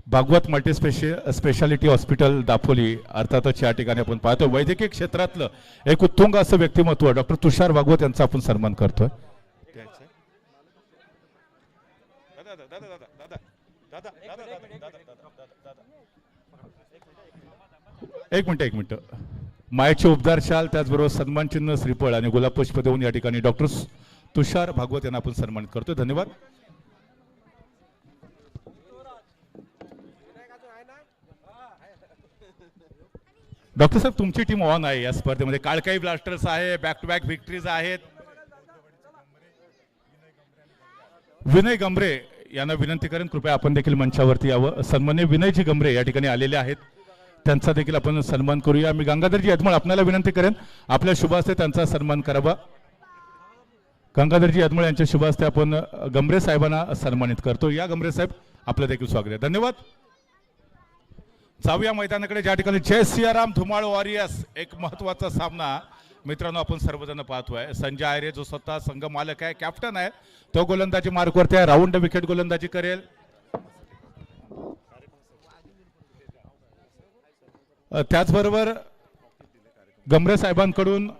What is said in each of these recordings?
Bhagwat multi speciality hospital Dapoli अर्थातच या ठिकाणी आपण पाहतो वैद्यकीय क्षेत्रातलं एक उत्तुंग असं व्यक्तिमत्व डॉक्टर तुषार भागवत यांचा आपण सन्मान करतोय. एक मिनिट मायेचे उपदार शाल त्याचबरोबर सन्मान चिन्ह श्रीफळ आणि गुलाब पुष्प देऊन या ठिकाणी डॉक्टर तुषार भागवत यांना आपण सन्मानित करतोय. धन्यवाद. डॉक्टर साहेब तुमची टीम ऑन आहे या स्पर्धेमध्ये. काळकाई ब्लास्टर्स आहे, बॅक टू बॅक विक्टरीज आहेत. विनय गमरे यांना विनंती करेन कृपया आपण देखील मंचावरती यावं. सन्माननीय विनयजी गमरे या ठिकाणी आलेले आहेत, त्यांचा देखील आपण सन्मान करूया. मी गंगाधरजी यदमळ आपल्याला विनंती करेन आपल्या शुभ हस्ते त्यांचा सन्मान करावा. गंगाधरजी यदमळ यांच्या शुभ हस्ते आपण गमरे साहेबांना सन्मानित करतो. या गमरे साहेब आपलं देखील स्वागत आहे. धन्यवाद. जाऊया मैदानाकडे ज्या ठिकाणी जय सियाराम धुमाळ वॉरियर्स एक महत्वाचा सामना मित्रांनो आपण सर्वजण पाहतोय. संजय आयरे जो स्वतः संघ मालक आहे, कॅप्टन आहे, तो गोलंदाजी मार्कवरती आहे, राऊंड विकेट गोलंदाजी करेल. त्याचबरोबर गमरे साहेबांकडून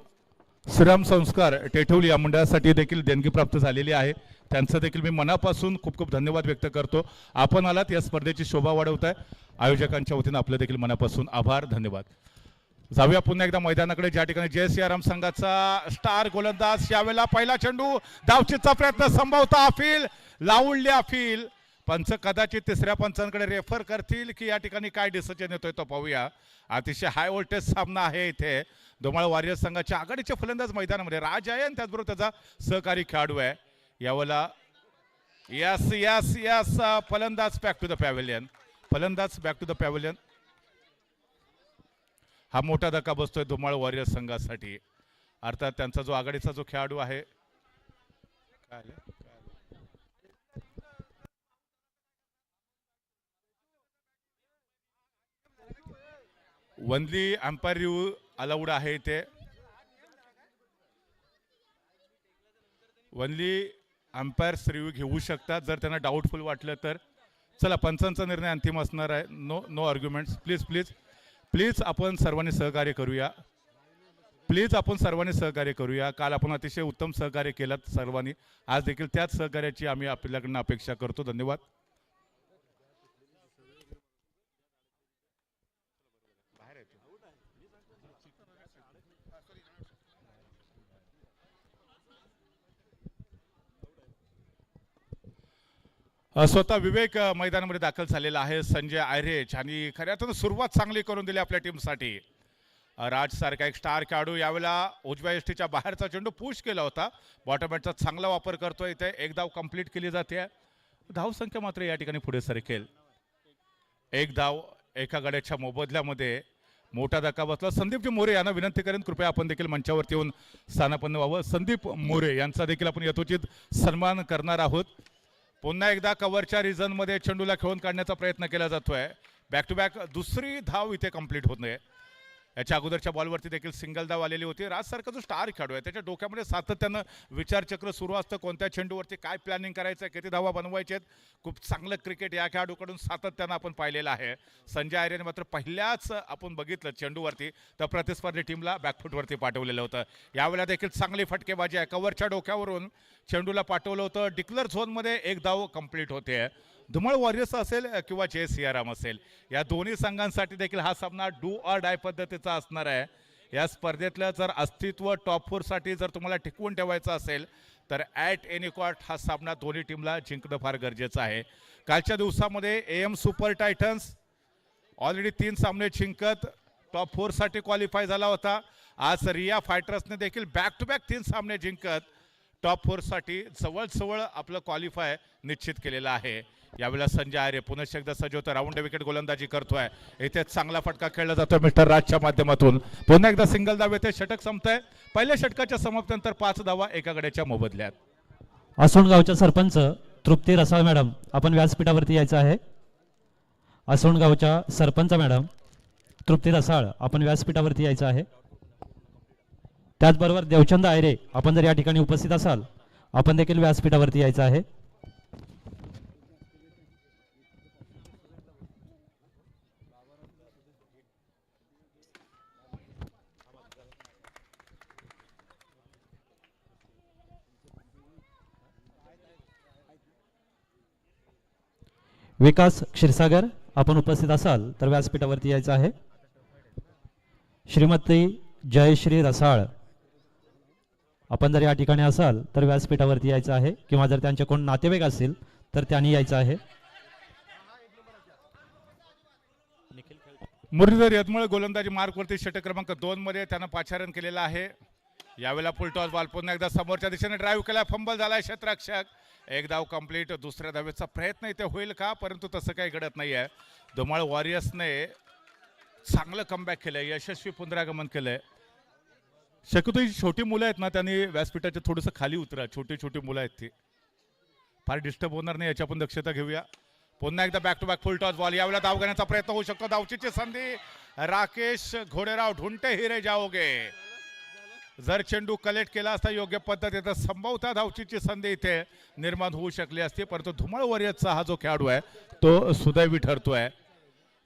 श्रीराम संस्कार टेठवली या मंडळासाठी देखील देणगी प्राप्त झालेली आहे. त्यांचं देखील मी मनापासून खूप खूप धन्यवाद व्यक्त करतो. आपण आलात या स्पर्धेची शोभा वाढवताय. आयोजकांच्या वतीनं आपलं देखील मनापासून आभार, धन्यवाद. जाऊया पुन्हा एकदा मैदानाकडे ज्या ठिकाणी जय सियाराम संघाचा स्टार गोलंदाज यावेळेला पहिला चेंडू धावचीचा प्रयत्न संभवता अफील लावूडली अफील. पंच कदाचित तिसऱ्या पंचांकडे रेफर करतील की या ठिकाणी काय डिसिजन येतोय तो पाहूया. अतिशय हाय व्होल्टेज सामना आहे इथे. धुमाळ वॉरियर्स संघाच्या आघाडीचे फलंदाज मैदानामध्ये राज आहे आणि त्याचबरोबर त्याचा सहकारी खेळाडू आहे यावेळेला. यस यस यस फलंदाज बॅक टू द पॅव्हिलियन. फलंदाज बॅक टू द पॅव्हिलियन. हा मोठा धक्का बसतोय धुमाळ वॉरियर्स संघासाठी. अर्थात त्यांचा जो आघाडीचा जो खेळाडू आहे वनली अंपायर रिव्ह्यू अलाउड आहे इथे. वनली अंपायर्स रिव्ह्यू घेऊ शकतात जर त्यांना डाऊटफुल वाटलं तर. चला पंचांचा निर्णय अंतिम असणार आहे. No arguments. Please please please आपण सर्वांनी सहकार्य करूया. प्लीज आपण सर्वांनी सहकार्य करूया. काल आपण अतिशय उत्तम सहकार्य केलं सर्वांनी. आज देखील त्याच सहकार्याची आम्ही आपल्याकडनं अपेक्षा करतो. धन्यवाद. स्वतः विवेक मैदानामध्ये दाखल झालेला आहे. संजय आयरेच आणि खऱ्या अर्थानं सुरुवात चांगली करून दिली आपल्या टीमसाठी. राज सारखा एक स्टार खेळाडू यावेळेला उजव्या यष्टीच्या बाहेरचा चेंडू पुश केला होता. बॉटम बॅटचा चांगला वापर करतोय. इथे एक धाव कंप्लीट केली जाते. धावसंख्या मात्र या ठिकाणी पुढे सरकेल. एक धाव एका गड्याच्या मोबदल्यामध्ये. मोठा धक्का बसला. संदीपजी मोरे यांना विनंती करेन कृपया आपण देखील मंचावरती येऊन स्थानापन्न व्हावं. संदीप मोरे यांचा देखील आपण यथोचित सन्मान करणार आहोत. पुन्हा एकदा कव्हरच्या रिझनमध्ये चेंडूला खेळून काढण्याचा प्रयत्न केला जातोय. बॅक टू बॅक दुसरी धाव इथे कंप्लीट होत नाही. याच्या अगोदरच्या बॉलवरती देखील सिंगल धाव आलेली होती. राजसारखा जो स्टार खेळाडू आहे त्याच्या डोक्यामध्ये सातत्यानं विचारचक्र सुरू असतं. कोणत्या चेंडूवरती काय प्लॅनिंग करायचं आहे, किती धावा बनवायचे आहेत. खूप चांगलं क्रिकेट या खेळाडूकडून सातत्यानं आपण पाहिलेलं आहे. संजय आयरेने मात्र पहिल्याच आपण बघितलं चेंडूवरती तर प्रतिस्पर्धी टीमला बॅकफुटवरती पाठवलेलं होतं. यावेळेला देखील चांगली फटकेबाजी आहे. कव्हरच्या डोक्यावरून चेंडूला पाठवलं होतं. डिक्लेअर झोनमध्ये एक धाव कंप्लीट होते. धुमाळ वॉरियर्स असेल किंवा जय सियाराम असेल या दोन्ही संघांसाठी देखील हा सामना डू ऑर डाय पद्धतीचा असणार आहे. या स्पर्धेतलं जर अस्तित्व टॉप फोरसाठी जर तुम्हाला टिकवून ठेवायचं असेल तर ॲट एनी कॉस्ट हा सामना दोन्ही टीमला जिंकणं फार गरजेचं आहे. कालच्या दिवसामध्ये AM सुपर टायटन्स ऑलरेडी 3 सामने जिंकत टॉप फोरसाठी क्वालिफाय झाला होता. आज रिया फायटर्सने देखील बॅक टू बॅक 3 सामने जिंकत टॉप फोरसाठी जवळजवळ आपलं क्वालिफाय निश्चित केलेलं आहे. यावेळेला संजय आयरे पुनश्च एकदा सज्ज होतं. राऊंड विकेट गोलंदाजी करतोय. इथे चांगला फटका खेळला जातोय मिस्टर राजच्या माध्यमातून. पुन्हा एकदा सिंगल धाव येते. षटक संपतंय. पहिल्या षटकाच्या समाप्तीनंतर 5 धावा एका गड्याच्या मोबदल्यात. आसोणगावच्या सरपंच तृप्ती रसाळ मॅडम आपण व्यासपीठावरती यायचं आहे. आसोणगावच्या सरपंच मॅडम तृप्ती रसाळ आपण व्यासपीठावरती यायचं आहे. त्याचबरोबर देवचंद आयरे आपण जर या ठिकाणी उपस्थित असाल आपण देखील व्यासपीठावरती यायचं आहे. विकास क्षीरसागर आपण उपस्थित असाल तर व्यासपीठावरती यायचं आहे. श्रीमती जयश्री रसाळ आपण जर या ठिकाणी असाल तर व्यासपीठावरती यायचं आहे, किंवा जर त्यांचे कोण नातेवाईक असतील तर त्यांनी यायचं आहे. मुरलीधर यदमळ गोलंदाजी मार्कवरती षटक क्रमांक 2 मध्ये त्यानं पाचारण केलेलं आहे. यावेळेला फुल टॉस बॉल पुन्हा एकदा समोरच्या दिशेने ड्राईव्ह केला, फंबल झालाय क्षेत्ररक्षक. एक धाव कंप्लीट. दुसऱ्या धावेचा प्रयत्न इथे होईल का, परंतु तसं काही घडत नाहीये. धुमाळ वॉरियर्सने चांगलं कमबॅक केलंय, यशस्वी पुनरागमन केलंय. शक्यतो ही छोटी मुलं आहेत ना, त्यांनी व्यासपीठाच्या थोडंसं खाली उतरा. छोटी छोटी मुलं आहेत ती, फार डिस्टर्ब होणार नाही याची आपण दक्षता घेऊया. पुन्हा एकदा back to back full toss ball. यावेळेला धाव घेण्याचा प्रयत्न होऊ शकतो. धावचीची संधी. राकेश घोडेराव ढूंढते हिरे जाओगे. जर चेंडू कलेक्ट केला असता योग्य पद्धतीने संभवतः धावचीची संधी इथे निर्माण होऊ शकली असती, परंतु धुमाळ वॉरियर्सचा हा जो खेळाडू आहे तो सुदैवी ठरतोय.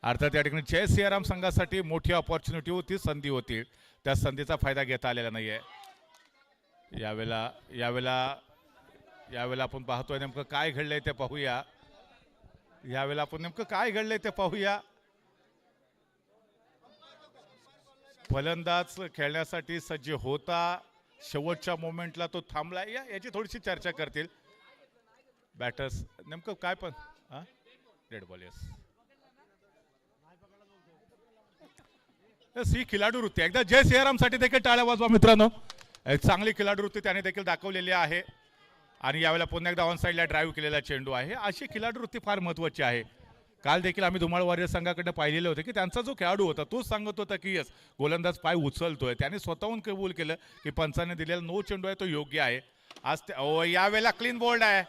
अर्थात या ठिकाणी जय सियाराम संघासाठी मोठी ऑपॉर्च्युनिटी होती, संधी होती, त्या संधीचा फायदा घेता आलेला नाहीये. यावेळेला आपण पाहतोय नेमकं काय घडलंय ते पाहूया. फलंदाज खेळण्यासाठी सज्ज होता, शेवटच्या मोमेंटला तो थांबला. याची थोडीशी चर्चा करतील बॅटर्स. नेमकं काय पण डेड बॉल. ही खिलाडू वृत्ती एकदा जय सियाराम साठी देखील टाळ्या वाजवा मित्रांनो. एक चांगली खिलाडू वृत्ती त्याने देखील दाखवलेली आहे. आणि यावेळेला पुन्हा एकदा ऑन साईडला ड्राईव्ह केलेला चेंडू आहे. अशी खिलाडू वृत्ती फार महत्त्वाची आहे. काल देखील आम्ही धुमाळ वॉरियर्स संघाकडे पाहिलेले होते की त्यांचा जो खेळाडू होता तोच सांगत होता की यस गोलंदाज पाय उचलतोय. त्याने स्वतःहून कबूल केलं की पंचाने दिलेला नो चेंडू आहे तो योग्य आहे. आज यावेळेला क्लीन बोल्ड आहे.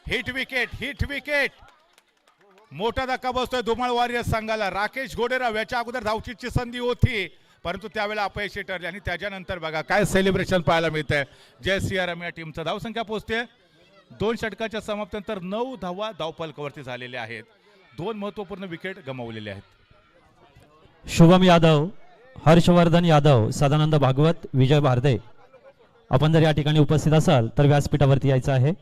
Hit wicket. मोठा धक्का बसतोय धुमाळ वॉरियर्स संघाला. राकेश घोडेराव याच्या अगोदर धावचीची संधी होती, परंतु त्यावेळेला अपयशी ठरले. आणि त्याच्यानंतर बघा काय सेलिब्रेशन पाहायला मिळतंय. जय सियाराम या टीमचा धावसंख्या पोहोचते 2 षटकाच्या समाप्तीनंतर 9 धावा धावफलकावरती झालेल्या आहेत. 2 महत्वपूर्ण विकेट गमावलेले आहेत. शुभम यादव, हर्षवर्धन यादव, सदानंद भागवत, विजय भारदे आपण जर या ठिकाणी उपस्थित असाल तर व्यासपीठावरती यायचं आहे.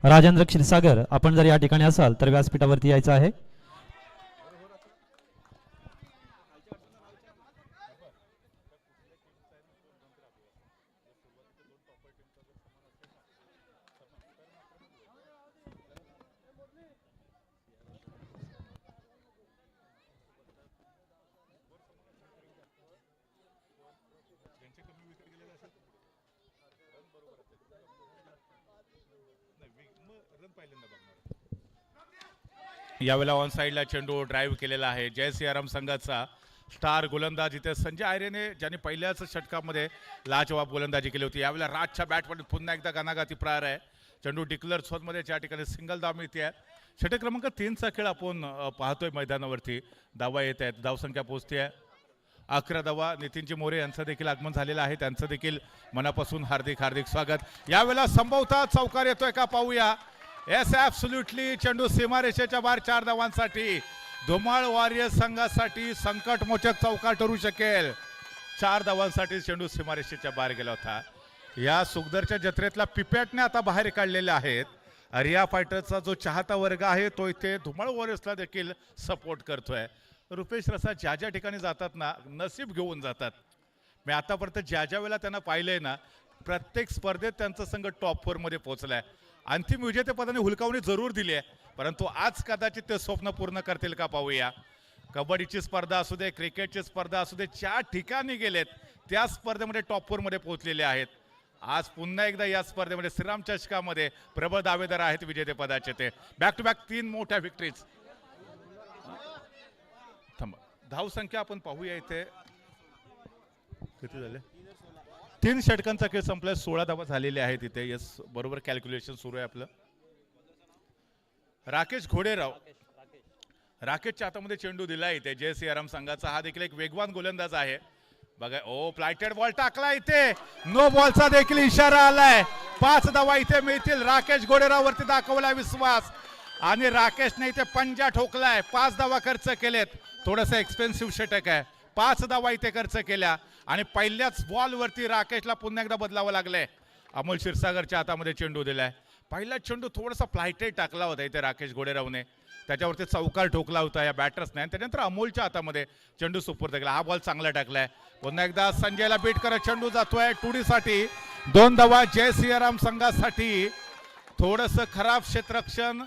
राजेंद्र क्षीरसागर आपण जर या ठिकाणी असाल तर व्यासपीठावरती यायचं आहे. यावेळेला ऑन साईडला चेंडू ड्राईव्ह केलेला आहे. जय सियाराम संघाचा स्टार गोलंदाज इथे संजय आयरेने ज्यांनी पहिल्याच षटकामध्ये लाजवाब गोलंदाजी केली होती. यावेळेला राजच्या बॅटमध्ये पुन्हा एकदा गनागाती प्रहार आहे. चेंडू डिक्लेअर झोनमध्ये ज्या ठिकाणी सिंगल धाव मिळते आहे. षटक क्रमांक 3चा खेळ आपण पाहतोय मैदानावरती. धावा येत आहेत, धावसंख्या पोहोचते आहे 11 धावा. नितीनजी मोरे यांचं देखील आगमन झालेलं आहे, त्यांचं देखील मनापासून हार्दिक स्वागत. यावेळेला संभवतः चौकार येतोय का पाहूया. Yes absolutely. चेंडू सीमारेषेच्या बाहेर 4 धावांसाठी. धुमाळ वॉरियर्स संघासाठी संकटमोचक चौकार ठरू शकेल. 4 धावांसाठी चेंडू सीमारेषेच्या बाहेर गेला होता. या सुखदरच्या जत्रेतला पिपॅटने आता बाहेर काढलेले आहेत. रिया फायटरचा जो चाहता वर्ग आहे तो इथे धुमाळ वॉरियर्सला देखील सपोर्ट करतोय. रुपेश रसा ज्या ठिकाणी जातात ना नसीब घेऊन जातात. मी आतापर्यंत ज्या वेळेला त्यांना पाहिलंय ना प्रत्येक स्पर्धेत त्यांचा संघ टॉप 4 मध्ये पोहोचलाय. अंतिम विजेतेपदाने हुलकावणी जरूर दिली आहे, परंतु आज कदाचित ते स्वप्न पूर्ण करतील का पाहूया. कबड्डीची स्पर्धा असू दे, क्रिकेटची स्पर्धा असू दे, 4 ठिकाणी गेलेत त्या स्पर्धेमध्ये टॉप 4 मध्ये पोहोचलेले आहेत. आज पुन्हा एकदा या स्पर्धेमध्ये श्रीराम चषकामध्ये प्रबळ दावेदार आहेत विजेतेपदाचे ते. बॅक टू बॅक 3 मोठ्या विक्ट्रीज. धावसंख्या आपण पाहूया इथे किती झाले. 3 षटकांचा खेळ संपलाय. 16 धावा झालेले आहेत इथे. यस बरोबर कॅल्क्युलेशन सुरू आहे आपलं. राकेश घोडेराव, राकेशच्या हातामध्ये चेंडू दिला इथे जय सियाराम संघाचा. हा देखील एक वेगवान गोलंदाज आहे बघा. ओ प्लायटेड बॉल टाकला इथे. नो बॉलचा देखील इशारा आलाय. 5 धावा इथे मिळतील. राकेश घोडेराव वरती दाखवला विश्वास आणि राकेशने इथे पंजा ठोकलाय. 5 धावा खर्च केलेत. थोडंसं एक्सपेन्सिव्ह षटक आहे. 5 धावा इथे खर्च केल्या आणि पहिल्याच बॉलवरती राकेशला पुन्हा एकदा बदलावं लागलंय. अमोल क्षीरसागरच्या हातामध्ये चेंडू दिलाय. पहिला चेंडू थोडासा फ्लायटेड टाकला होता इथे राकेश घोडेरावने, त्याच्यावरती चौकार ठोकला होता या बॅटर्सने आणि त्यानंतर अमोलच्या हातामध्ये चेंडू सुपूर्द केला. हा बॉल चांगला टाकलाय. पुन्हा एकदा संजयला बीट करत चेंडू जातोय 2D साठी. 2 धावा जय सियाराम संघासाठी. थोडंसं खराब क्षेत्ररक्षण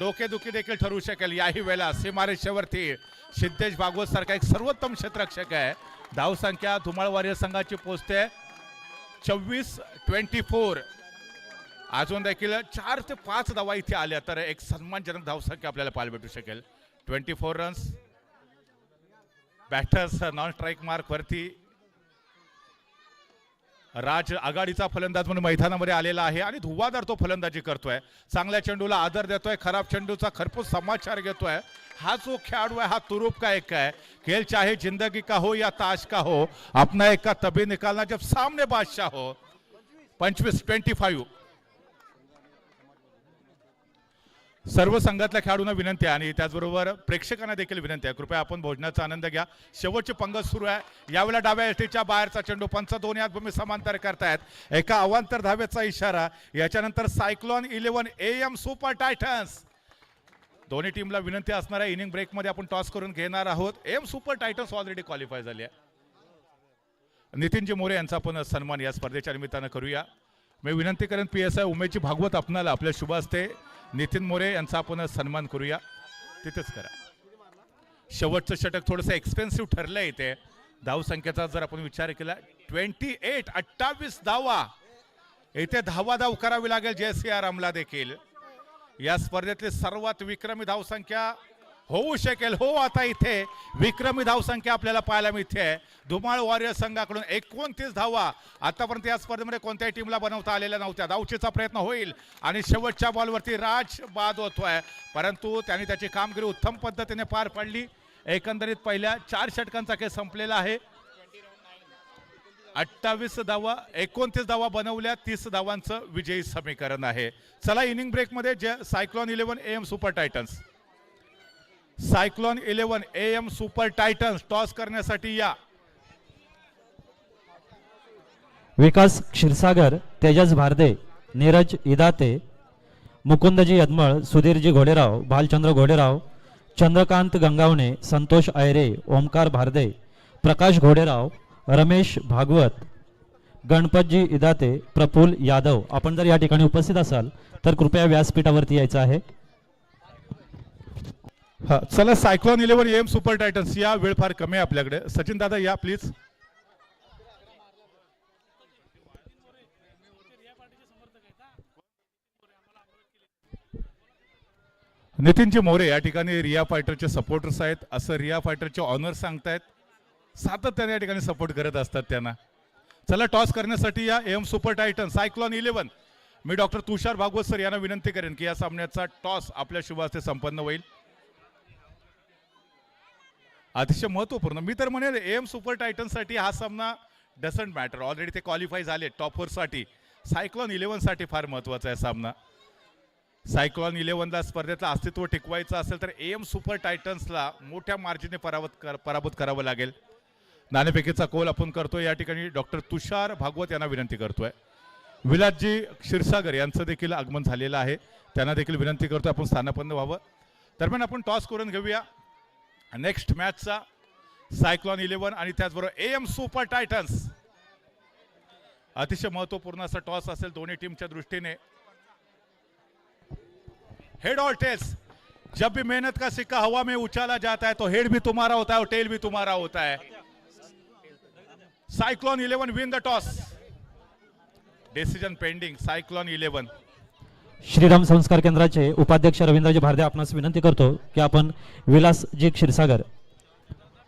डोकेदुखी देखील ठरू शकेल. याही वेळेला सीमारेषेवरती सिद्धेश भागवत सारखा एक सर्वोत्तम क्षेत्ररक्षक आहे. धावसंख्या धुमाळ वॉरियर संघाची पोहोचते 24-24. अजून देखील 4 ते 5 धावा इथे आल्या तर एक सन्मानजनक धावसंख्या आपल्याला पाहायला भेटू शकेल. 24 runs. Batters non strike mark वरती. राज आघाडीचा फलंदाज म्हणून मैदानामध्ये आलेला आहे आणि धुवादार तो फलंदाजी करतोय. चांगल्या चेंडूला आदर देतोय. खराब चेंडूचा खरपूस समाचार घेतोय. हा जो खेळाडू आहे हा तुरुप का एक है. खेल चाहे जिंदगी का हो या ताश का हो, अपना एक का तभी निकालना जब सामने बादशाह हो. 25-25. सर्व संघातल्या खेळाडूंना विनंती आहे आणि त्याचबरोबर प्रेक्षकांना देखील विनंती आहे, कृपया आपण भोजनाचा आनंद घ्या. शेवटची पंगत सुरू आहे. यावेळेला डाव्या एसटीच्या बाहेरचा चेंडू. पंच दोन्ही हात भूमी समांतर करतायत. एका अवांतर धावेचा इशारा. याच्यानंतर सायक्लॉन 11 AM सुपर टायटन्स. दोन्ही टीमला विनंती असणार आहे, इनिंग ब्रेकमध्ये आपण टॉस करून घेणार आहोत. AM Super Titans already qualify झाली आहे. नितीनजी मोरे यांचा आपण सन्मान या स्पर्धेच्या निमित्तानं करूया. मी विनंती करेन PSI उमेशजी भागवत आपणाला आपल्या शुभ हस्ते नितीन मोरे यांचा आपण सन्मान करूया. तिथेच करा. शेवटचं षटक थोडंसं एक्सपेन्सिव्ह ठरलंय इथे. धावसंख्येचा जर आपण विचार केला 28 धावा इथे धाव करावी लागेल जयसियारामला देखील. या स्पर्धेतली सर्वात विक्रमी धावसंख्या होऊ शकेल. हो, आता इथे विक्रमी धावसंख्या आपल्याला पाहायला मिळते. धुमाळ वॉरियर संघाकडून 29 धावा आतापर्यंत या स्पर्धेमध्ये कोणत्याही टीमला बनवता आलेल्या नव्हत्या. धावचीचा प्रयत्न होईल आणि शेवटच्या बॉलवरती राज बाद होतोय, परंतु त्यांनी त्याची कामगिरी उत्तम पद्धतीने पार पाडली. एकंदरीत पहिल्या 4 षटकांचा खेळ संपलेला आहे. 28 धावा 29 धावा बनवल्या. 30 धावांचं विजयी समीकरण आहे. चला इनिंग ब्रेकमध्ये cyclone 11 AM Super Titans. Cyclone 11 AM Super Titans toss करण्यासाठी या. विकास क्षीरसागर, तेजस भारदे, नीरज इदाते, मुकुंदजी यदमळ, सुधीरजी घोडेराव, भालचंद्र घोडेराव, चंद्रकांत गंगावणे, संतोष आयरे, ओमकार भारदे, प्रकाश घोडेराव, रमेश भागवत, गणपतजी इदाते, प्रफुल्ल यादव. आपण जर या ठिकाणी उपस्थित असाल तर कृपया व्यासपीठावरती यायचं आहे. हा, चला सायक्लॉन 11 AM सुपर टायटन्स या. वेळ फार कमी आहे आपल्याकडे. सचिन दादा या प्लीज. नितीनजी मोरे या ठिकाणी रिया फायटरचे सपोर्टर्स आहेत, असं रिया फायटरचे ऑनर सांगतायत. सातत्याने या ठिकाणी सपोर्ट करत असतात त्यांना. चला टॉस करण्यासाठी या AM सुपर टायटन सायक्लॉन 11. मी डॉक्टर तुषार भागवत सर यांना विनंती करेन की या सामन्याचा टॉस आपल्या शुभ हस्ते संपन्न होईल. अतिशय महत्वपूर्ण. मी तर म्हणेल AM सुपर टायटन साठी हा सामना डझंट मॅटर. ऑलरेडी ते क्वालिफाय झाले टॉप 4 साठी. सायक्लॉन 11 साठी फार महत्वाचा आहे सामना. सायक्लॉन 11ला स्पर्धेतलं अस्तित्व टिकवायचं असेल तर AM सुपर टायटन्सला मोठ्या मार्जिनने पराभूत करावं लागेल. नाणेफेकीचा कौल आपण करतोय. या ठिकाणी डॉक्टर तुषार भागवत यांना विनंती करतोय. विलासजी क्षीरसागर यांचं देखील आगमन झालेलं आहे, त्यांना देखील विनंती करतोय आपण स्थानापन्न व्हावं. दरम्यान आपण टॉस करून घेऊया नेक्स्ट मॅचचा. सायक्लॉन 11 आणि त्याचबरोबर AM सुपर टायटन्स. अतिशय महत्वपूर्ण असा टॉस असेल दोन्ही टीमच्या दृष्टीने. हेड और टेल्स. जब भी मेहनत का सिक्का हवा में उछाला जाता है तो हेड भी तुम्हारा होता है और टेल भी तुम्हारा होता है. Cyclone 11 win the toss. Decision pending. Cyclone 11. Shriram संस्कार केंद्राचे उपाध्यक्ष रवींद्रजी भारदे आपणास विनंती करतो की आपण विलासजी क्षीरसागर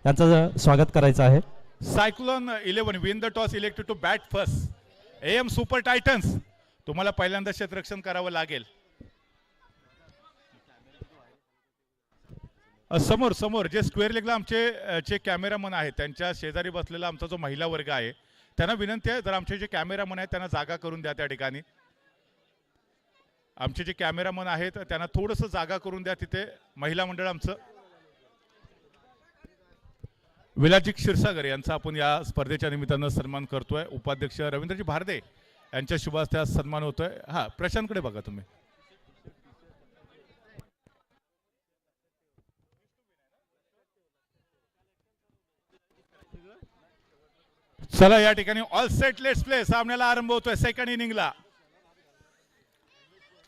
यांचं स्वागत करायचं आहे. Cyclone 11 win the toss, elected to bat first. AM Super Titans तुम्हाला पहिल्यांदा क्षेत्ररक्षण करावं लागेल. समोर समोर जे स्क्वेअर लेगला आमचे जे कॅमेरामन आहेत त्यांच्या शेजारी बसलेला आमचा जो महिला वर्ग आहे त्यांना विनंती आहे, जर आमचे जे कॅमेरामन आहेत त्यांना जागा करून द्या. त्या ठिकाणी आमचे जे कॅमेरामन आहेत त्यांना थोडंसं जागा करून द्या. तिथे महिला मंडळ आमचं. विलाजी क्षीरसागर यांचा आपण या स्पर्धेच्या निमित्तानं सन्मान करतोय. उपाध्यक्ष रवींद्रजी भारदे यांच्या शुभ हस्ते आज सन्मान होतोय. हा, प्रशांतकडे बघा तुम्ही. चला या ठिकाणी ऑल सेट लेट्स प्ले सामन्याला आरंभ होतोय सेकंड इनिंगला.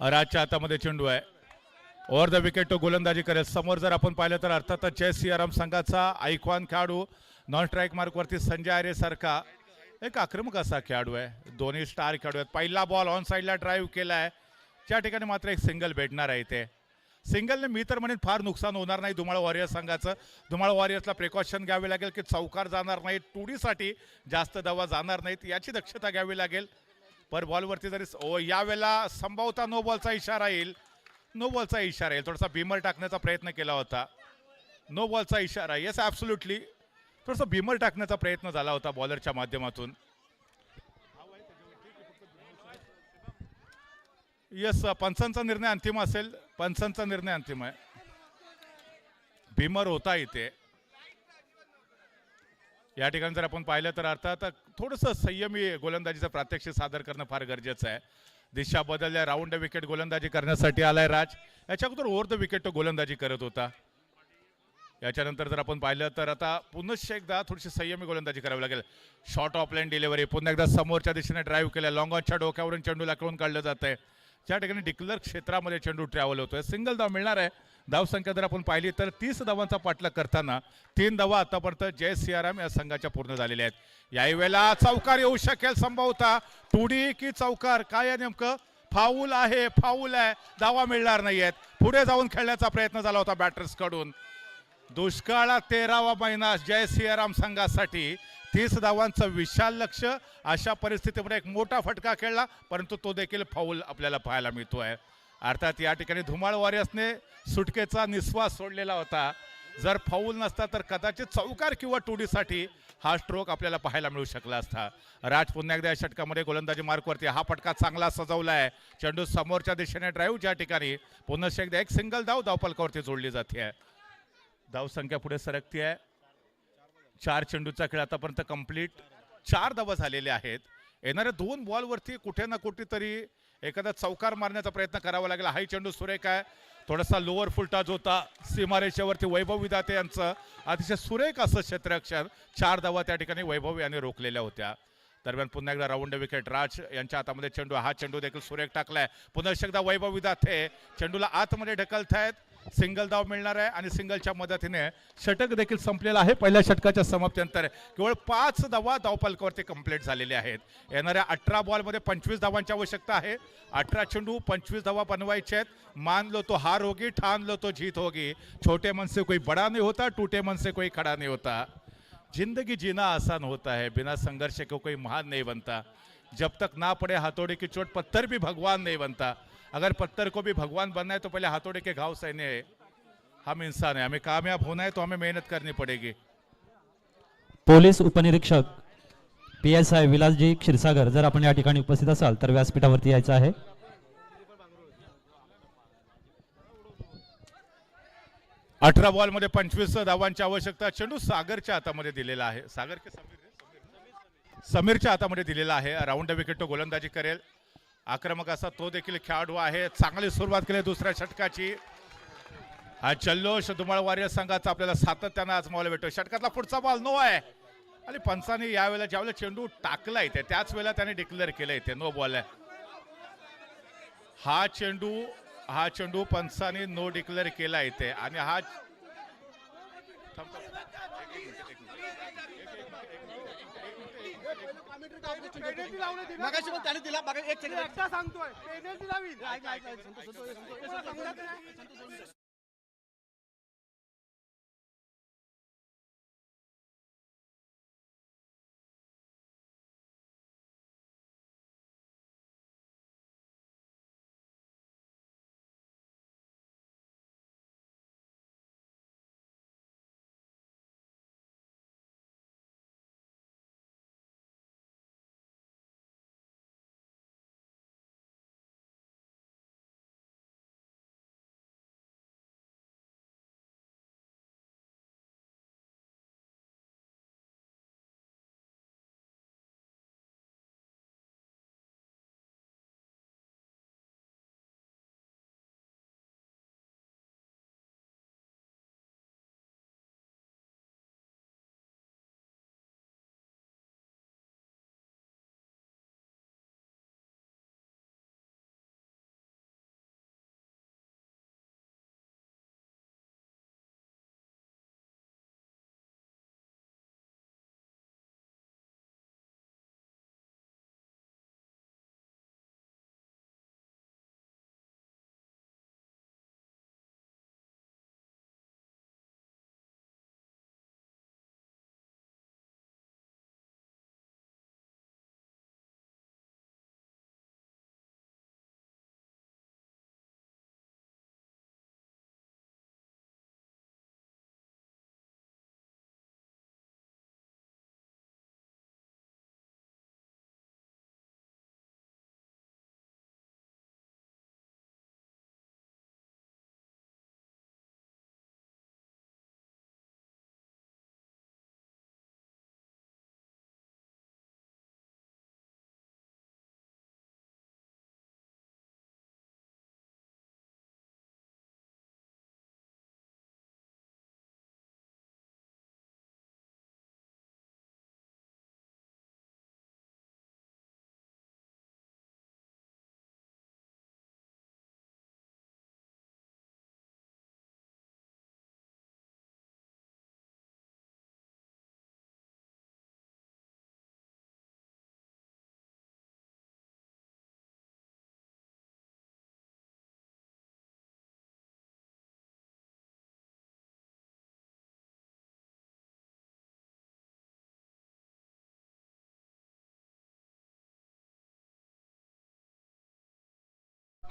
राजच्या हातामध्ये चेंडू आहे. ओव्हर द विकेट तो गोलंदाजी करेल. समोर जर आपण पाहिलं तर अर्थातच जय सियाराम संघाचा आयकॉन खेळाडू नॉन स्ट्राईक मार्कवरती संजय आयरे सारखा एक आक्रमक असा खेळाडू आहे. दोन्ही स्टार खेळाडू आहेत. पहिला बॉल ऑन साईडला ड्राईव्ह केलाय. त्या ठिकाणी मात्र एक सिंगल भेटणार आहे. ते सिंगलने मी तर म्हणेन फार नुकसान होणार नाही धुमाळ वॉरियर्स संघाचं. धुमाळ वॉरियर्सला प्रिकॉशन घ्यावे लागेल की चौकार जाणार नाहीत, टूडीसाठी जास्त धावा जाणार नाहीत याची दक्षता घ्यावी लागेल. पर बॉलवरती जरी यावेळेला संभवता नो बॉलचा इशारा येईल. नो बॉलचा इशारा येईल. थोडासा भीमर टाकण्याचा प्रयत्न केला होता. नो बॉलचा इशारा. येस ॲब्सोल्युटली थोडासा भीमर टाकण्याचा प्रयत्न झाला होता बॉलरच्या माध्यमातून. येस, पंचांचा निर्णय अंतिम असेल. पंचांचा निर्णय अंतिम आहे. भीमर होता इथे. या ठिकाणी जर आपण पाहिलं तर अर्थात थोडंसं संयमी गोलंदाजीचं प्रात्यक्षिक सादर करणं फार गरजेचं आहे. दिशा बदलल्या. राऊंड द विकेट गोलंदाजी करण्यासाठी आलाय राज. याच्या अगोदर ओव्हर द विकेट तो गोलंदाजी करत होता. याच्यानंतर जर आपण पाहिलं तर आता पुन्हा एकदा थोडीशी संयमी गोलंदाजी करावी लागेल. Short of line delivery. पुन्हा एकदा समोरच्या दिशेने ड्राईव्ह केल्या. लॉंग ऑनच्या डोक्यावरून चेंडूला खेळून काढलं जात आहे. ज्या ठिकाणी डिक्लर क्षेत्रामध्ये चेंडू ट्रॅव्हल होतोय. सिंगल धाव मिळणार आहे. धावसंख्या जर आपण पाहिली तर 30 धावांचा पाठलाग करताना 3 धावा आतापर्यंत जय सियाराम या संघाच्या पूर्ण झालेल्या आहेत. याही वेळेला चौकार येऊ शकेल संभवता. टूडी की चौकार काय आहे नेमकं? फाऊल आहे. फाऊल आहे. धावा मिळणार नाहीयेत. पुढे जाऊन खेळण्याचा प्रयत्न झाला होता बॅटर्स कडून. दुष्काळात 13वा महिना जय सियाराम संघासाठी. 30 धावांचं विशाल लक्ष. अशा परिस्थितीमध्ये एक मोठा फटका खेळला परंतु तो देखील फाऊल आपल्याला पाहायला मिळतोय. अर्थात या ठिकाणी धुमाळ वॉरियर्सने सुटकेचा निश्वास सोडलेला होता. जर फाऊल नसता तर कदाचित चौकार किंवा टूडीसाठी हा स्ट्रोक आपल्याला पाहायला मिळू शकला असता. राज पुन्हा एकदा या षटकामध्ये गोलंदाजी मार्कवरती. हा फटका चांगला सजवला आहे. चेंडू समोरच्या दिशेने ड्राईव्ह. ज्या ठिकाणी पुन्हा एकदा एक सिंगल धाव धावफलकावरती जोडली जाते. धावसंख्या पुढे सरकती आहे. 4 चेंडूचा खेळ आतापर्यंत कंप्लीट. 4 धावा झालेल्या आहेत. येणाऱ्या 2 बॉलवरती कुठे ना कुठेतरी एखादा चौकार मारण्याचा प्रयत्न करावा लागेल. हाही चेंडू सुरेख आहे. थोडासा लोअर फुलटच होता. सीमारेषेवरती वैभव विधाते यांचं अतिशय सुरेख असं क्षेत्ररक्षण. 4 धावा त्या ठिकाणी वैभव यांनी रोखलेल्या होत्या. दरम्यान पुन्हा एकदा राऊंड विकेट. राज यांच्या हातामध्ये चेंडू. हा चेंडू देखील सुरेख टाकलाय. पुन्हा एकदा वैभव विधाते चेंडूला आतमध्ये ढकलतायत. सिंगल धाव मिळणार आहे आणि सिंगलच्या मदतीने षटक देखील संपलेलं आहे. पहिल्या षटकाच्या समाप्तीनंतर केवळ 5 धावा धावफलकावरती कंप्लीट झालेल्या आहेत. येणाऱ्या 18 बॉलमध्ये 25 धावांची आवश्यकता आहे. 18 चेंडू 25 धावा बनवायचे आहेत. मान लो तो हार होगी, ठान लो तो जीत होगी. छोटे मन से कोई बड़ा नहीं होता, टूटे मन से कोई खड़ा नहीं होता. जिंदगी जीना आसान होता है, बिना संघर्ष को कोई महान नहीं बनता. जब तक ना पड़े हाथोड़े की चोट पत्थर भी भगवान नहीं बनता. अगर पत्थर को भी भगवान बनना है तो पहले हाथोड़े के घाव सहने हैं. हम इंसान है, हमें कामयाब होना है तो हमें मेहनत करनी पड़ेगी. पोलीस उपनिरीक्षक PSI विलासजी क्षीरसागर जर आपण या ठिकाणी उपस्थित असाल तर व्यासपीठावरती यायचं आहे. अठरा बॉल मध्ये 25 धावांची आवश्यकता. चेंडू सागरच्या हातामध्ये दिलेला आहे. सागर के समीरच्या हातामध्ये दिलेला आहे. राऊंड विकेट तो गोलंदाजी करेल. आक्रमक असा तो देखील खेळाडू आहे. चांगली सुरुवात केली दुसऱ्या षटकाची. हा जल्लोष धुमाळ वॉरियर्स संघाचा आपल्याला सातत्यानं आजमावला भेटतो. षटकातला पुढचा बॉल नो आहे आणि पंचांनी यावेळेला ज्यावेळेला चेंडू टाकला इथे त्याच वेळेला त्याने डिक्लेअर केलं इथे नो बॉल आहे. हा चेंडू पंचांनी नो डिक्लेअर केला इथे आणि हा मगाशी पण त्याने दिला. बघा एक सेकंद सांगतोय.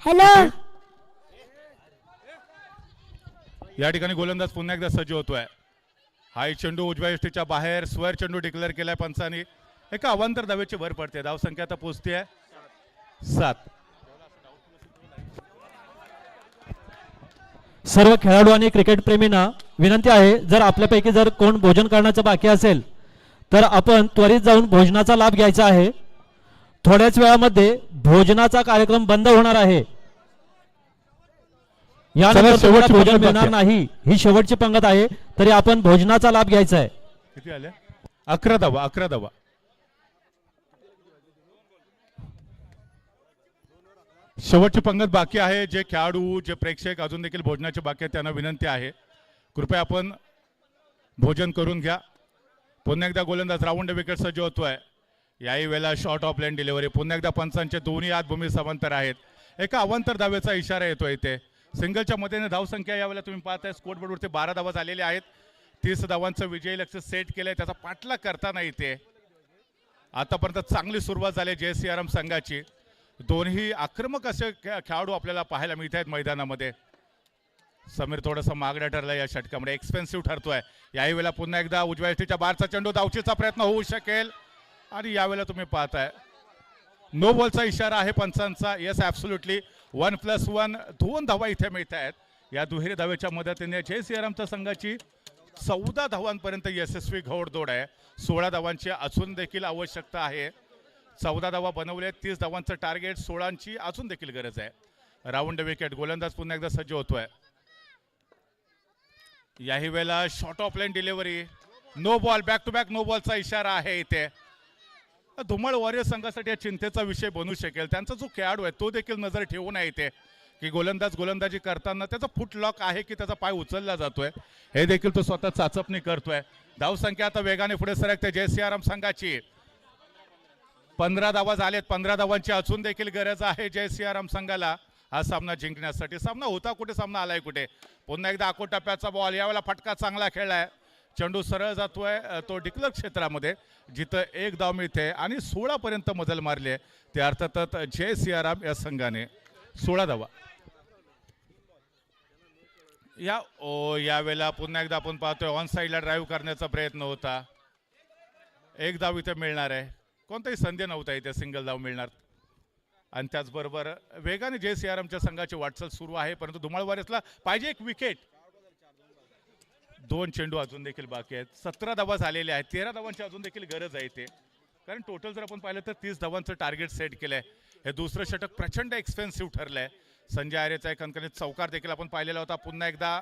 हॅलो. या ठिकाणी गोलंदाज पुन्हा एकदा सज्ज होतोय. हाय चेंडू उजव्या यष्टीच्या बाहेर स्क्वेअर चेंडू डिक्लेअर केलाय पंचांनी. एका अवांतर धावेची भर पडते. धावसंख्या आता पोहोचते 7. सर्व खेळाडू आणि क्रिकेट प्रेमींना विनंती आहे, जर आपल्यापैकी जर कोण भोजन करण्याचं बाकी असेल तर आपण त्वरित जाऊन भोजनाचा लाभ घ्यायचा आहे. थोड्याच वेळामध्ये भोजनाचा कार्यक्रम बंद होणार आहे. यानंतर शेवटची तुम्हाला भोजन पंगत मिळणार बाकी नाही. ही शेवटची पंगत आहे, तरी आपण भोजनाचा लाभ घ्यायचा आहे. किती आल्या? 11 धावा. 11 धावा. शेवटची पंगत बाकी आहे. जे खेळाडू जे प्रेक्षक अजून देखील भोजनाचे बाकी आहेत त्यांना विनंती आहे, कृपया आपण भोजन करून घ्या. पुन्हा एकदा गोलंदाज राऊंड विकेट सज्ज होतोय. याही वेळेला शॉर्ट ऑफ लाईन डिलिव्हरी. पुन्हा एकदा पंचांचे दोन्ही हात भूमी समांतर आहेत. एका अवांतर धावेचा इशारा येतोय इथे. सिंगलच्या मदतीने धावसंख्या यावेळेला तुम्ही पाहताय स्कोरबोर्डवरती 12 धावा झालेल्या आहेत. 30 धावांचं विजयी लक्ष सेट केलंय. त्याचा पाठलाग करताना इथे आतापर्यंत चांगली सुरुवात झाली JCRM संघाची. दोन्ही आक्रमक असे खेळाडू आपल्याला पाहायला मिळत आहेत मैदानामध्ये. समीर थोडंसं मागण्या ठरला या षटकामध्ये. एक्सपेन्सिव्ह ठरतोय. याही वेळेला पुन्हा एकदा उजव्या यष्टीच्या बारचा चेंडू धावचीचा प्रयत्न होऊ शकेल. आणि यावेळेला तुम्ही पाहताय नो बॉलचा इशारा आहे पंचांचा. येस ॲब्सोल्युटली 1+1 2 धावा इथे मिळत आहेत. या दुहेरी धावेच्या मदतीने JCRMच्या संघाची 14 धावांपर्यंत यशस्वी घोडदौड आहे. 16 धावांची अजून देखील आवश्यकता आहे. 14 धावा बनवले. 30 धावांचं टार्गेट. 16ची अजून देखील गरज आहे. Round wicket. गोलंदाज पुन्हा एकदा सज्ज होतोय. याही वेळेला short of line delivery. No ball. Back to back no बॉलचा इशारा आहे इथे. धुमाळ वॉरियर संघासाठी या चिंतेचा विषय बनू शकेल. त्यांचा जो खेळाडू आहे तो देखील नजर ठेवून आहे इथे की गोलंदाज गोलंदाजी करताना त्याचा फुट लॉक आहे की त्याचा पाय उचलला जातोय हे देखील तो स्वतः चाचपणी करतोय. धावसंख्या आता वेगाने पुढे सरकते JCRM संघाची. 15 धावा झालेत. 15 धावांची अजून देखील गरज आहे JCRM संघाला हा सामना जिंकण्यासाठी. सामना होता कुठे, सामना आलाय कुठे. पुन्हा एकदा आखो टप्प्याचा बॉल. यावेळेला फटका चांगला खेळलाय. चेंडू सरळ जातोय तो डिक्लेअर क्षेत्रामध्ये जिथं 1 धाव मिळते आणि 16 पर्यंत मजल मारले. ते अर्थातच JCRM या संघाने 16 धावा. यावेळेला पुन्हा एकदा आपण पाहतोय ऑन साईडला ड्राईव्ह करण्याचा प्रयत्न होता. 1 धाव इथे मिळणार आहे. कोणताही संधी नव्हता इथे सिंगल धाव मिळणार. आणि त्याचबरोबर वेगाने JCRMच्या संघाची वाटचाल सुरू आहे. परंतु धुमाळ वॉरियर्सला पाहिजे एक विकेट. 2 चेंडू अजून देखील बाकी आहेत. 17 धावा झालेल्या आहेत. 13 धावांची अजून देखील गरज आहे इथे. कारण टोटल जर आपण पाहिलं तर 30 धावांचं टार्गेट सेट केलंय. हे दुसरं षटक प्रचंड एक्सपेन्सिव्ह ठरलंय. संजय आयरेचा एक खणखणीत चौकार देखील आपण पाहिलेला होता. पुन्हा एकदा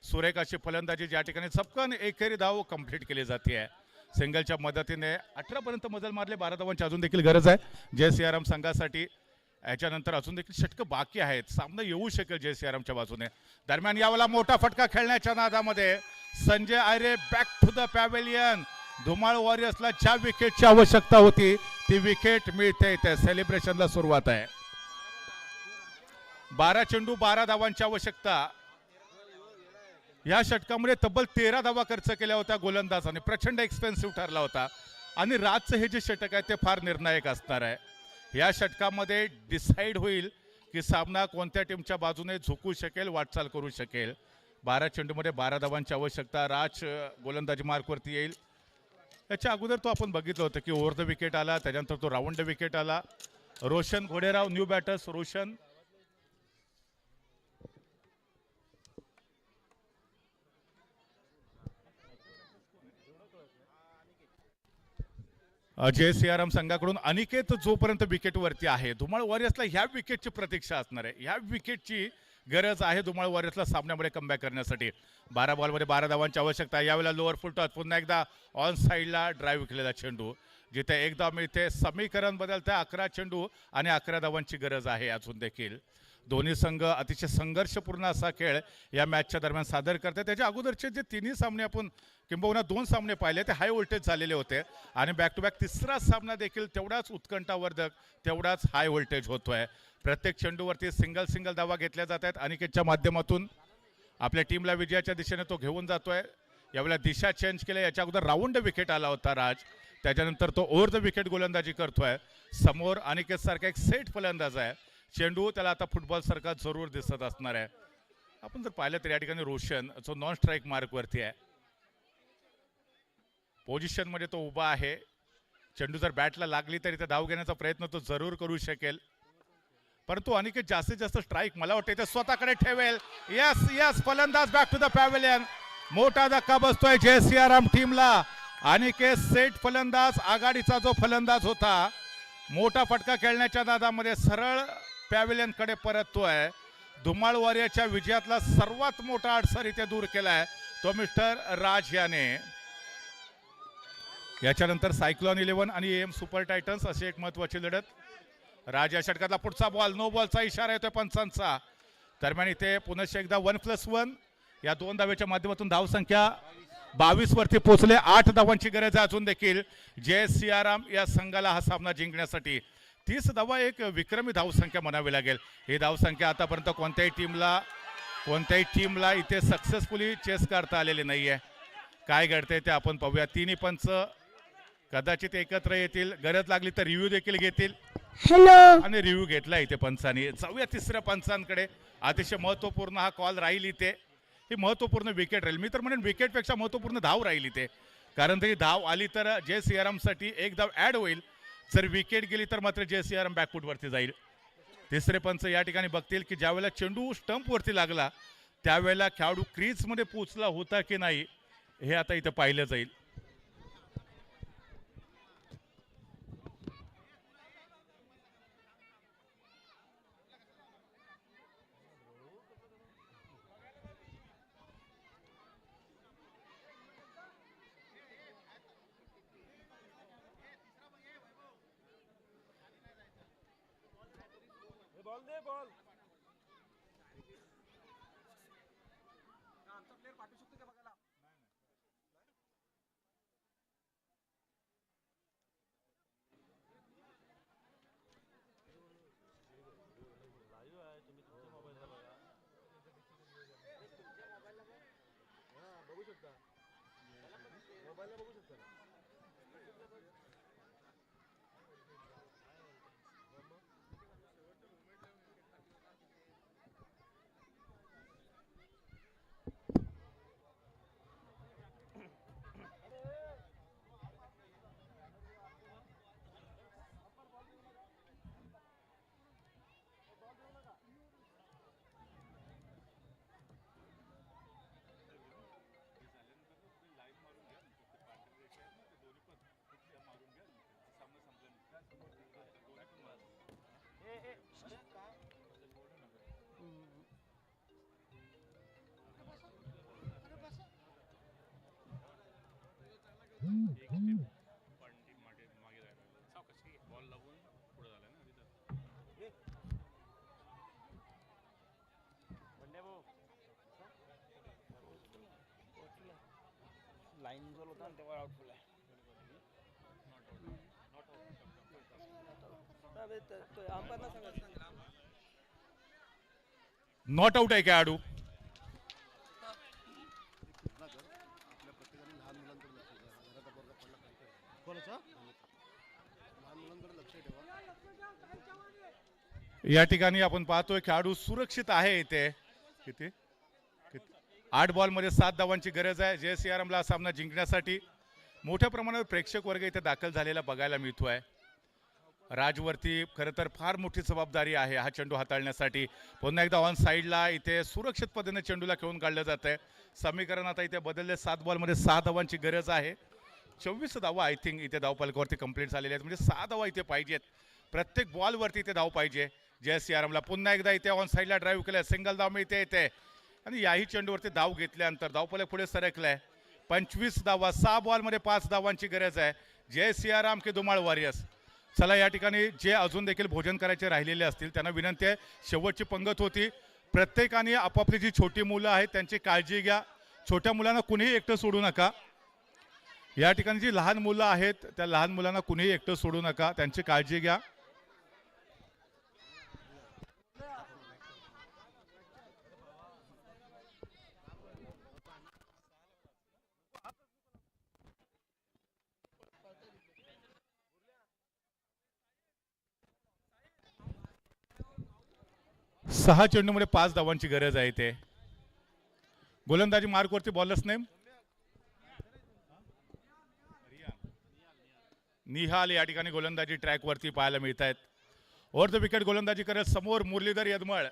सुरेख अशी फलंदाजी ज्या ठिकाणी चपकन एकेरी धाव कंप्लीट केली जाते. सिंगलच्या मदतीने 18 पर्यंत मजल मारले. 12 धावांची अजून देखील गरज आहे JCRM संघासाठी. याच्यानंतर अजून देखील षटकं बाकी आहेत. सामना येऊ शकेल JCRMच्या बाजूने. दरम्यान यावेळेला मोठा फटका खेळण्याच्या नादामध्ये Sanjay Ayre back to the pavilion. Dhumal वॉरियर्सला ज्या विकेटची आवश्यकता होती ती विकेट मिळते. त्या सेलिब्रेशनला सुरुवात आहे. 12 चेंडू 12 धावांची आवश्यकता. या षटकामध्ये तब्बल 13 धावा खर्च केल्या होत्या गोलंदाजाने. प्रचंड एक्सपेन्सिव्ह ठरला होता. आणि राजचं हे जे षटक आहे ते फार निर्णायक असणार आहे. या षटकामध्ये डिसाईड होईल की सामना कोणत्या टीमच्या बाजूने झुकू शकेल, वाटचाल करू शकेल. 12 चेंडूमध्ये 12 धावांची आवश्यकता. राज गोलंदाजी मार्कवरती येईल. याच्या अगोदर तो आपण बघितलं होतं की ओव्हर द विकेट आला. त्याच्यानंतर तो राऊंड विकेट आला. Roshan Ghoderao new batters. Roshan JCRM संघाकडून अनिकेत जोपर्यंत विकेटवरती आहे धुमाळ वॉरियर्सला ह्या विकेटची प्रतीक्षा असणार आहे. ह्या विकेटची गरज आहे धुमाळ वॉरियर्सला सामन्यामध्ये कमबॅक करण्यासाठी. 12 बॉलमध्ये 12 धावांची आवश्यकता. यावेळेला लोअर फुल टॉस. पुन्हा एकदा ऑन साईडला ड्राईव्ह केलेला चेंडू जिथे 1 धाव मिळते. समीकरण बदलतं. 11 चेंडू आणि 11 धावांची गरज आहे अजून देखील. दोन्ही संघ अतिशय संघर्षपूर्ण असा खेळ या मॅचच्या दरम्यान सादर करतात. त्याच्या अगोदरचे जे तिन्ही सामने आपण किंबहुना 2 सामने पाहिले ते हाय व्होल्टेज झालेले होते. आणि बॅक टू बॅक तिसरा सामना देखील तेवढाच उत्कंठावर्धक, तेवढाच हाय व्होल्टेज होतोय. प्रत्येक चेंडूवरती सिंगल धावा घेतल्या जात आहेत. अनिकेतच्या माध्यमातून आपल्या टीमला विजयाच्या दिशेने तो घेऊन जातोय. यावेळेला दिशा चेंज केली. याच्या अगोदर राऊंड विकेट आला होता राज. त्याच्यानंतर तो ओव्हर द विकेट गोलंदाजी करतोय. समोर अनिकेत सारखा एक सेट फलंदाज आहे. चेंडू त्याला आता फुटबॉल सारखा जरूर दिसत असणार आहे. आपण जर पाहिलं तर या ठिकाणी रोशन जो नॉन स्ट्राईक मार्कवरती आहे, पोझिशन मध्ये तो उभा आहे. चेंडू जर बॅटला लागली तरी त्या धाव घेण्याचा प्रयत्न तो जरूर करू शकेल, परंतु अनिकेत जास्तीत जास्त स्ट्राईक मला वाटतं ते स्वतःकडे ठेवेल. यस यस, फलंदाज बॅक टू द पॅव्हेलियन. मोठा धक्का बसतोय JCRM टीमला. अनिकेत सेट फलंदाज, आघाडीचा जो फलंदाज होता, मोठा फटका खेळण्याच्या नादामध्ये सरळ पॅव्हेलियन कडे परततोय. धुमाळ वॉरियरच्या विजयातला सर्वात मोठा अडसर इथे दूर केलाय तो मिस्टर राज याने. याच्यानंतर सायक्लॉन 11 आणि AM सुपर टायटन्स अशी एक महत्वाची लढत. राज या षटकातला पुढचा बॉल, नो बॉलचा इशारा येतोय पंचांचा. दरम्यान इथे पुनश्च एकदा 1+1 या 2 धावेच्या माध्यमातून धावसंख्या 22 वरती पोहोचले. 8 धावांची गरज आहे अजून देखील JCRM या संघाला हा सामना जिंकण्यासाठी. 30 धावा एक विक्रमी धावसंख्या म्हणावी लागेल. ही धावसंख्या आतापर्यंत कोणत्याही टीमला इथे सक्सेसफुली चेस करता आलेली नाहीये. काय घडतंय ते आपण पाहूया. तिन्ही पंच कदाचित एकत्र येतील, गरज लागली तर रिव्ह्यू देखील घेतील. आणि रिव्ह्यू घेतला इथे पंचांनी. जाऊया तिसऱ्या पंचांकडे. अतिशय महत्वपूर्ण हा कॉल राहील इथे. ही महत्वपूर्ण विकेट राहील. मी तर म्हणेन विकेटपेक्षा महत्वपूर्ण धाव राहील इथे, कारण ती धाव आली तर JCRM साठी एक धाव ऍड होईल. जर विकेट गेली तर मात्र JCRM बॅकफुट वरती जाईल. तिसरे पंच या ठिकाणी बघतील की ज्यावेळेला चेंडू स्टंप वरती लागला त्यावेळेला खेळाडू क्रीज मध्ये पोहोचला होता की नाही हे आता इथे पाहिलं जाईल. लाईन जो होता तेव्हा आउटफुल आहे. नॉट आउट आहे खेळाडू. या ठिकाणी आपण पाहतोय खेळाडू सुरक्षित आहे इथे. किती 8 बॉलमध्ये 7 धावांची गरज आहे JCRM ला सामना जिंकण्यासाठी. मोठ्या प्रमाणावर प्रेक्षक वर्ग इथे दाखल झालेला बघायला मिळतोय. राजवरती खरं तर फार मोठी जबाबदारी आहे हा चेंडू हाताळण्यासाठी. पुन्हा एकदा ऑन साईडला इथे सुरक्षित पद्धतीने चेंडूला खेळून काढलं जात आहे. समीकरण आता इथे बदलले. 7 बॉलमध्ये 6 धावांची गरज आहे. 24 धावा आय थिंक इथे धावफलकावरती कंप्लीट झालेल्या आहेत. म्हणजे 6 धावा इथे पाहिजेत. प्रत्येक बॉलवरती इथे धाव पाहिजे JCRM ला. पुन्हा एकदा इथे ऑन साईडला ड्राईव्ह केलं, सिंगल धाव मिळते येते आणि याही चेंडूवरती धाव घेतल्यानंतर धावफलक पुढे सरकलाय. 25 धावा, 6 बॉलमध्ये 5 धावांची गरज आहे JCRM की धुमाळ वॉरियर्स. चला या ठिकाणी जे अजून देखील भोजन करायचे राहिलेले असतील त्यांना विनंती आहे. शेवटची पंगत होती. प्रत्येकाने आपापली जी छोटी मुलं आहेत त्यांची काळजी घ्या. छोट्या मुलांना कुणीही एकटं सोडू नका. या ठिकाणी जी लहान मुलं आहेत त्या लहान मुलांना कुणीही एकटं सोडू नका, त्यांची काळजी घ्या. 6 चेंडूमध्ये 5 धावांची गरज आहे इथे. गोलंदाजी मार्कवरती बॉलर्स नेम निहाल या ठिकाणी गोलंदाजी ट्रॅकवरती पाहायला मिळत आहेत. ओव्हर द विकेट गोलंदाजी करत समोर मुरलीधर यदमळ.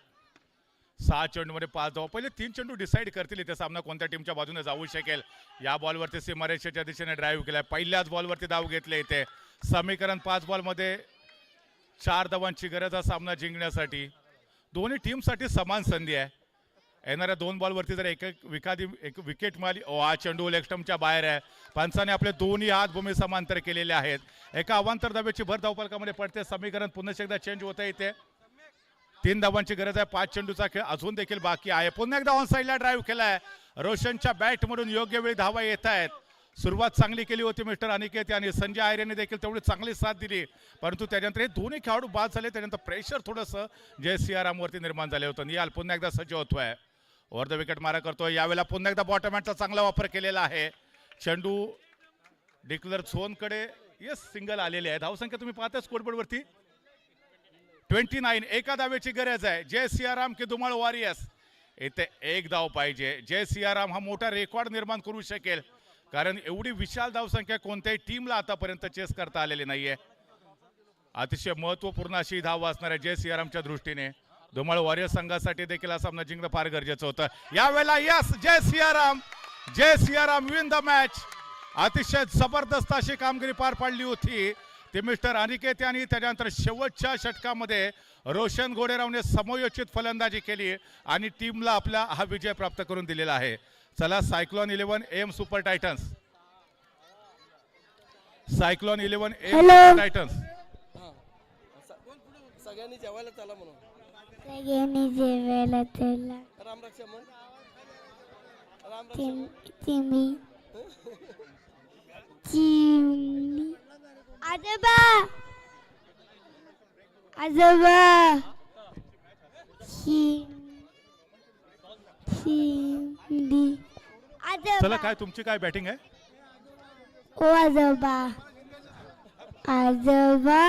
6 चेंडूमध्ये 5 धावा. पहिले 3 चेंडू डिसाईड करतील इथे सामना कोणत्या टीमच्या बाजूने जाऊ शकेल. या बॉलवरती सीमारेषेच्या दिशेने ड्राईव्ह केलाय. पहिल्याच बॉलवरती धाव घेतले इथे. समीकरण 5 बॉलमध्ये 4 धावांची गरज हा सामना जिंकण्यासाठी. दोन्ही टीमसाठी समान संधी आहे. येणाऱ्या 2 बॉलवरती जर एक विकेट मिळाली. हा चेंडू लेग स्टंपच्या बाहेर आहे. पंचाने आपले दोन्ही हात भूमी समांतर केलेले आहेत. एका अवांतर धावेची भर धावफलकामध्ये पडते. समीकरण पुन्हा एकदा चेंज होत आहे इथे. 3 धावांची गरज आहे. 5 चेंडूचा खेळ अजून देखील बाकी आहे. पुन्हा एकदा ऑन साईडला ड्राईव्ह केलाय. रोशनच्या बॅट मधून योग्य वेळी धावा येत आहेत. सुरुवात चांगली केली होती मिस्टर अनिकेत आणि संजय आयरेने देखील तेवढी चांगली साथ दिली. परंतु त्यानंतर हे दोन्ही खेळाडू बाद झाले. त्यानंतर प्रेशर थोडंसं जय सियाराम वरती निर्माण झाले होतं. निहाल पुन्हा एकदा सज्ज होतोय. ओव्हर द विकेट मारा करतोय. यावेळेला पुन्हा एकदा बॉटम हँडचा चांगला वापर केलेला आहे. चेंडू डिक्लर झोनकडे यस सिंगल आलेले आहे. धावसंख्या तुम्ही पाहता स्कोरबोर्ड वरती 29. एका धावेची गरज आहे. जय सियाराम की धुमाळ वॉरियर्स. इथे 1 धाव पाहिजे. जय सियाराम हा मोठा रेकॉर्ड निर्माण करू शकेल. कारण एवढी विशाल धावसंख्या कोणत्याही टीमला आतापर्यंत चेस करता आलेली नाहीये. अतिशय महत्वपूर्ण अशी धाव असणार आहे जय सियारामच्या दृष्टीने. धुमाळ वॉरियर्स संघासाठी देखील हा सामना जिंकणं फार गरजेचं होतं. यावेळेला यस जय सियाराम विन द मॅच. अतिशय जबरदस्त अशी कामगिरी पार पाडली होती ते मिस्टर अनिकेत यांनी. त्याच्यानंतर शेवटच्या षटकामध्ये रोशन घोडेरावने समयोचित फलंदाजी केली आणि टीमला आपला हा विजय प्राप्त करून दिलेला आहे. चला cyclone 11 AM Super Titans. Cyclone 11 AM Super Titans. सगळ्यांनी जेवायला चला म्हणून. सगळ्यांनी जेवायला चला. रामरक्षा म्हण. चिमणी चिमणी आजोबा आजोबा चिमणी चला आजोबा. काय तुमची काय बॅटिंग आहे. ओ आजोबा आजोबा